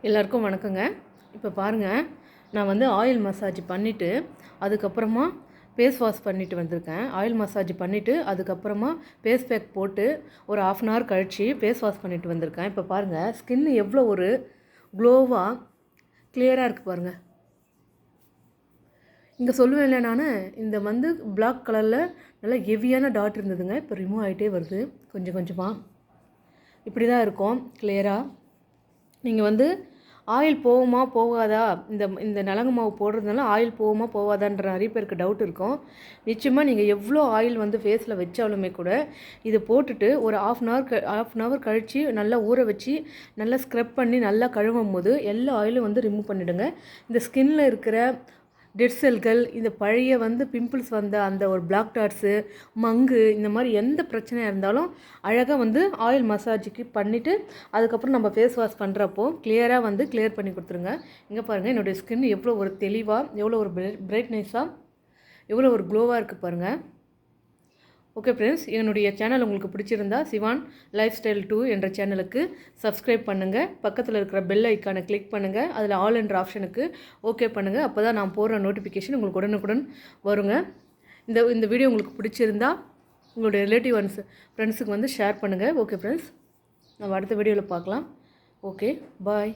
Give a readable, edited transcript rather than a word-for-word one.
எல்லாருக்கும் வணக்கங்க. இப்போ பாருங்கள், நான் வந்து ஆயில் மசாஜ் பண்ணிவிட்டு அதுக்கப்புறமா ஃபேஸ் வாஷ் பண்ணிவிட்டு வந்திருக்கேன். ஆயில் மசாஜ் பண்ணிவிட்டு அதுக்கப்புறமா ஃபேஸ் பேக் போட்டு ஒரு 1/2 அன் ஹவர் கழித்து ஃபேஸ் வாஷ் பண்ணிவிட்டு வந்திருக்கேன். இப்போ பாருங்கள், ஸ்கின் எவ்வளோ ஒரு க்ளோவாக கிளியராக இருக்குது பாருங்கள். இங்கே சொல்லுவேன் இல்லை, நான் இந்த வந்து பிளாக் கலரில் நல்லா ஹெவியான டாட் இருந்ததுங்க. இப்போ ரிமூவ் ஆகிட்டே வருது கொஞ்சம் கொஞ்சமாக. இப்படி தான் இருக்கும் கிளியராக. நீங்கள் வந்து ஆயில் போகுமா போகாதா, இந்த இந்த நலங்கு மாவு போடுறதுனால ஆயில் போகுமா போகாதான்ற நிறைய பேருக்கு டவுட் இருக்கும். நிச்சயமாக நீங்கள் எவ்வளோ ஆயில் வந்து ஃபேஸில் வச்சாலுமே கூட இது போட்டுட்டு ஒரு 1/2 அன் ஹவர் கழித்து நல்லா ஊற வச்சு நல்லா ஸ்க்ரப் பண்ணி நல்லா கழுவும் போது எல்லா ஆயிலும் வந்து ரிமூவ் பண்ணிவிடுங்க. இந்த ஸ்கின்னில் இருக்கிற டெட் செல்கள், இந்த பழைய வந்து பிம்பிள்ஸ் வந்த அந்த ஒரு பிளாக் டாட்ஸு, மங்கு, இந்த மாதிரி எந்த பிரச்சனையாக இருந்தாலும் அழகாக வந்து ஆயில் மசாஜுக்கு பண்ணிவிட்டு அதுக்கப்புறம் நம்ம ஃபேஸ் வாஷ் பண்ணுறப்போ கிளியராக வந்து கிளியர் பண்ணி கொடுத்துருங்க. இங்கே பாருங்கள், என்னுடைய ஸ்கின் எவ்வளோ ஒரு தெளிவாக, எவ்வளோ ஒரு பிரைட்னஸாக, எவ்வளோ ஒரு க்ளோவாக இருக்குது பாருங்கள். ஓகே ஃப்ரெண்ட்ஸ், என்னுடைய சேனல் உங்களுக்கு பிடிச்சிருந்தா சிவான் லைஃப் ஸ்டைல் 2 என்ற சேனலுக்கு சப்ஸ்கிரைப் பண்ணுங்கள். பக்கத்தில் இருக்கிற பெல் ஐக்கானை கிளிக் பண்ணுங்கள். அதில் ஆல் என்ற ஆப்ஷனுக்கு ஓகே பண்ணுங்கள். அப்போ தான் நான் போடுற நோட்டிஃபிகேஷன் உங்களுக்கு உடனுக்குடன் வருங்க. இந்த வீடியோ உங்களுக்கு பிடிச்சிருந்தா உங்களுடைய ரிலேட்டிவ் ஃப்ரெண்ட்ஸுக்கு வந்து ஷேர் பண்ணுங்கள். ஓகே ஃப்ரெண்ட்ஸ், நம்ம அடுத்த வீடியோவில் பார்க்கலாம். ஓகே, பாய்.